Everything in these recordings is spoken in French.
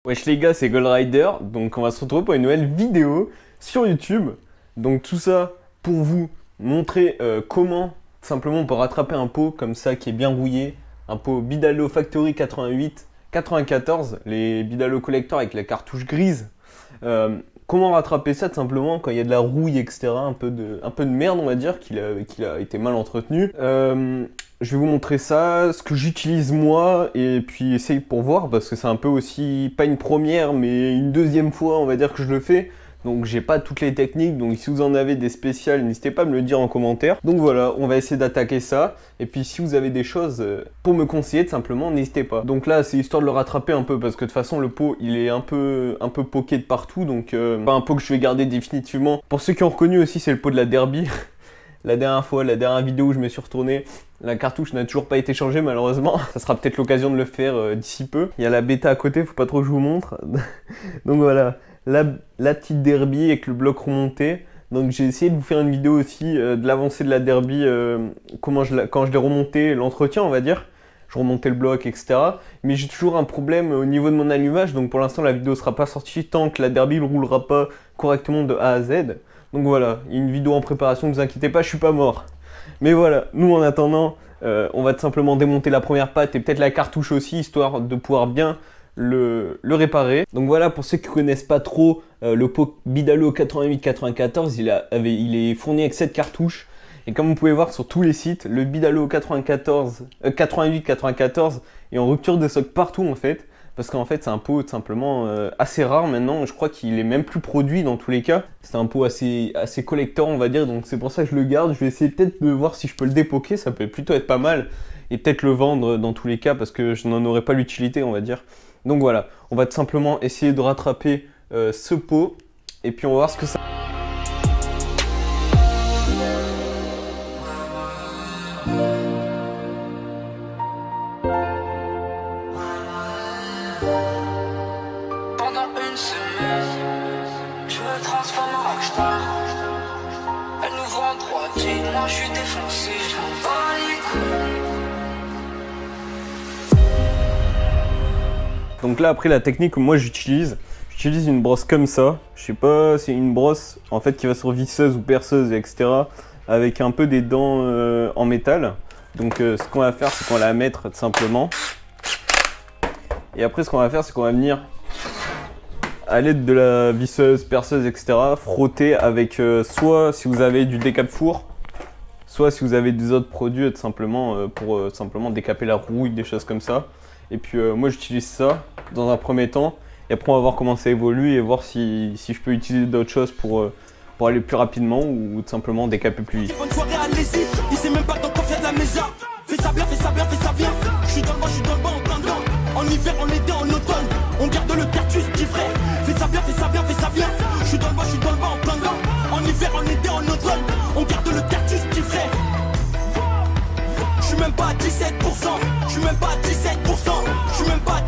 Wesh les gars, c'est Gold Rider, donc on va se retrouver pour une nouvelle vidéo sur YouTube. Donc tout ça pour vous montrer comment simplement on peut rattraper un pot comme ça qui est bien rouillé. Un pot Bidalo Factory 88-94, les Bidalo Collector avec la cartouche grise. Comment rattraper ça tout simplement quand il y a de la rouille, etc. Un peu de merde on va dire, qu'il a été mal entretenu. Je vais vous montrer ça, ce que j'utilise moi, et puis essayer pour voir, parce que c'est un peu aussi, pas une première, mais une deuxième fois, on va dire que je le fais. Donc j'ai pas toutes les techniques, donc si vous en avez des spéciales, n'hésitez pas à me le dire en commentaire. Donc voilà, on va essayer d'attaquer ça. Et puis si vous avez des choses pour me conseiller, tout simplement, n'hésitez pas. Donc là, c'est histoire de le rattraper un peu, parce que de toute façon, le pot, il est un peu poké de partout. Donc pas un pot que je vais garder définitivement. Pour ceux qui ont reconnu aussi, c'est le pot de la Derby. La dernière vidéo où je me suis retourné, la cartouche n'a toujours pas été changée malheureusement. Ça sera peut-être l'occasion de le faire d'ici peu. Il y a la bêta à côté, faut pas trop que je vous montre. Donc voilà, la petite Derby avec le bloc remonté. Donc j'ai essayé de vous faire une vidéo aussi de l'avancée de la Derby, quand je l'ai remonté, l'entretien on va dire. Je remontais le bloc, etc. Mais j'ai toujours un problème au niveau de mon allumage. Donc pour l'instant la vidéo ne sera pas sortie tant que la Derby ne roulera pas correctement de A à Z. Donc voilà, il y a une vidéo en préparation, ne vous inquiétez pas, je suis pas mort. Mais voilà, nous en attendant, on va tout simplement démonter la première patte et peut-être la cartouche aussi, histoire de pouvoir bien le réparer. Donc voilà, pour ceux qui ne connaissent pas trop, le pot Bidalo 88-94, il est fourni avec cette cartouche. Et comme vous pouvez voir sur tous les sites, le Bidalo 88-94 est en rupture de stock partout en fait. Parce qu'en fait c'est un pot tout simplement assez rare maintenant, je crois qu'il est même plus produit dans tous les cas. C'est un pot assez collector on va dire, donc c'est pour ça que je le garde. Je vais essayer peut-être de voir si je peux le dépoker, ça peut plutôt être pas mal. Et peut-être le vendre dans tous les cas parce que je n'en aurais pas l'utilité on va dire. Donc voilà, on va tout simplement essayer de rattraper ce pot et puis on va voir ce que ça... Moi je suis défoncé, je m'en bats les couilles. Donc là après la technique que moi j'utilise une brosse comme ça. Je sais pas, c'est une brosse en fait qui va sur visseuse ou perceuse etc. Avec un peu des dents en métal. Donc ce qu'on va faire c'est qu'on va la mettre tout simplement. Et après ce qu'on va faire c'est qu'on va venir à l'aide de la visseuse, perceuse etc. frotter avec soit si vous avez du décap four, soit si vous avez des autres produits tout simplement pour simplement décaper la rouille, des choses comme ça. Et puis moi j'utilise ça dans un premier temps. Et après on va voir comment ça évolue et voir si je peux utiliser d'autres choses pour aller plus rapidement ou tout simplement décaper plus vite. Bonne soirée, allez-y, il sait même pas dans quoi faire de la maison. Fais ça bien, fais ça bien, fais ça bien. Je suis dans le bas, je suis dans le bas, en plein dedans. En hiver, en été, en automne, on garde le cartus, petit frère. Fais ça bien, fais ça bien, fais ça bien. Je suis dans le bas, je suis dans le bas, en plein dedans. En hiver, en été, en automne, on garde le cartus, petit frère. Je suis même pas à 17%, je suis même pas à 17%, je suis même pas à 17%.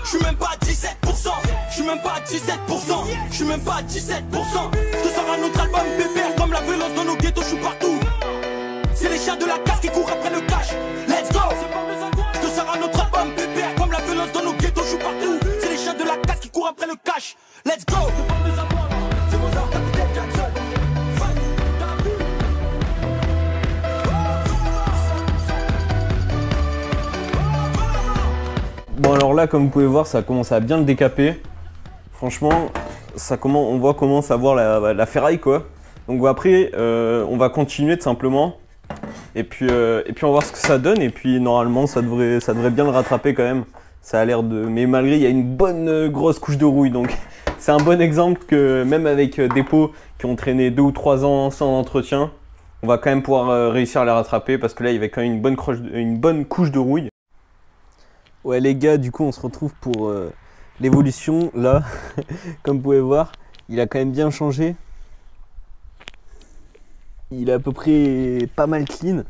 Je suis même pas à 17%, je suis même pas à 17%, je suis même pas à 17%. Je te sors un autre album pépère, comme la violence dans nos ghettos, je suis partout. C'est les chiens de la casse qui courent après le cash. Let's go. Je te sors un autre album pépère, comme la violence dans nos ghettos, je suis partout. C'est les chiens de la casse qui courent après le cash. Let's go. Bon alors là comme vous pouvez voir ça commence à bien le décaper. Franchement on voit commence à voir la ferraille quoi. Donc après on va continuer tout simplement. Et puis on va voir ce que ça donne. Et puis normalement ça devrait bien le rattraper quand même. Ça a l'air de... Mais malgré il y a une bonne grosse couche de rouille. Donc c'est un bon exemple que même avec des pots qui ont traîné 2 ou 3 ans sans entretien, on va quand même pouvoir réussir à les rattraper. Parce que là il y avait quand même une bonne couche de rouille. Ouais les gars, du coup on se retrouve pour l'évolution là. Comme vous pouvez voir, il a quand même bien changé. Il est à peu près pas mal clean.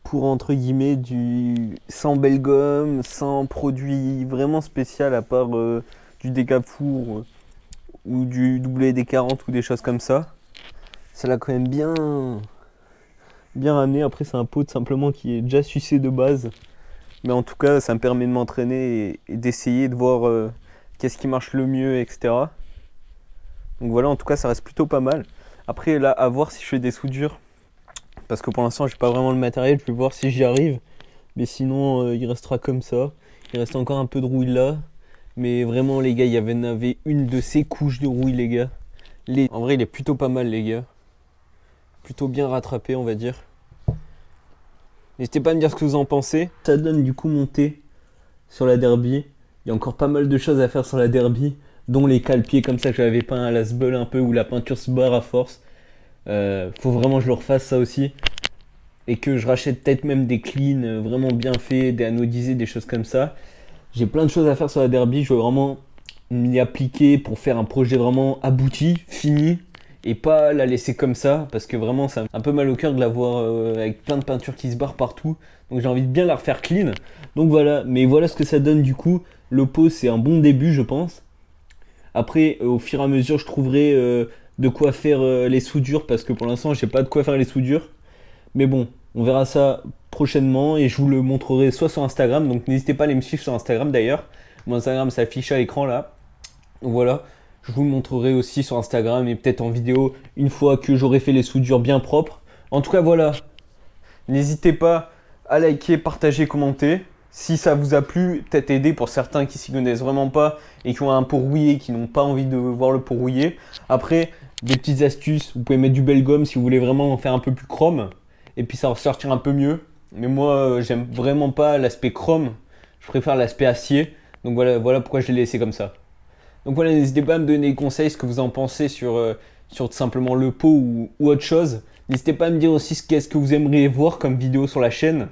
Pour entre guillemets sans belle gomme, sans produit vraiment spécial à part du décap four ou du WD-40 ou des choses comme ça. Ça l'a quand même bien ramené. Après c'est un pot simplement qui est déjà sucé de base. Mais en tout cas, ça me permet de m'entraîner et d'essayer de voir qu'est-ce qui marche le mieux, etc. Donc voilà, en tout cas, ça reste plutôt pas mal. Après, là, à voir si je fais des soudures. Parce que pour l'instant, j'ai pas vraiment le matériel. Je vais voir si j'y arrive. Mais sinon, il restera comme ça. Il reste encore un peu de rouille là. Mais vraiment, les gars, il y avait une de ces couches de rouille, les gars. En vrai, il est plutôt pas mal, les gars. Plutôt bien rattrapé, on va dire. N'hésitez pas à me dire ce que vous en pensez. Ça donne du coup monter sur la derby. Il y a encore pas mal de choses à faire sur la derby, dont les cale-pieds comme ça que j'avais peint à la sbeul un peu, où la peinture se barre à force. Faut vraiment que je le refasse ça aussi. Et que je rachète peut-être même des cleans vraiment bien faits, des anodisés, des choses comme ça. J'ai plein de choses à faire sur la derby. Je veux vraiment m'y appliquer pour faire un projet vraiment abouti, fini. Et pas la laisser comme ça, parce que vraiment ça a un peu mal au cœur de la voir avec plein de peintures qui se barrent partout. Donc j'ai envie de bien la refaire clean. Donc voilà, mais voilà ce que ça donne du coup. Le pot c'est un bon début je pense. Après au fur et à mesure je trouverai de quoi faire les soudures, parce que pour l'instant j'ai pas de quoi faire les soudures. Mais bon, on verra ça prochainement et je vous le montrerai soit sur Instagram. Donc n'hésitez pas à aller me suivre sur Instagram d'ailleurs. Mon Instagram s'affiche à l'écran là. Donc voilà. Je vous le montrerai aussi sur Instagram et peut-être en vidéo une fois que j'aurai fait les soudures bien propres. En tout cas, voilà. N'hésitez pas à liker, partager, commenter. Si ça vous a plu, peut-être aider pour certains qui s'y connaissent vraiment pas et qui ont un pot rouillé, qui n'ont pas envie de voir le pot rouillé. Après, des petites astuces. Vous pouvez mettre du bel gomme si vous voulez vraiment en faire un peu plus chrome. Et puis ça va ressortir un peu mieux. Mais moi, j'aime vraiment pas l'aspect chrome. Je préfère l'aspect acier. Donc voilà pourquoi je l'ai laissé comme ça. Donc voilà, n'hésitez pas à me donner des conseils, ce que vous en pensez sur tout simplement le pot ou autre chose. N'hésitez pas à me dire aussi qu'est-ce que vous aimeriez voir comme vidéo sur la chaîne.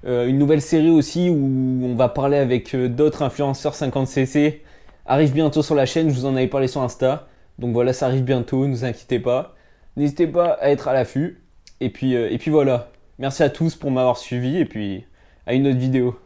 Une nouvelle série aussi où on va parler avec d'autres influenceurs 50cc arrive bientôt sur la chaîne, je vous en avais parlé sur Insta. Donc voilà, ça arrive bientôt, ne vous inquiétez pas. N'hésitez pas à être à l'affût. Et puis voilà, merci à tous pour m'avoir suivi et puis à une autre vidéo.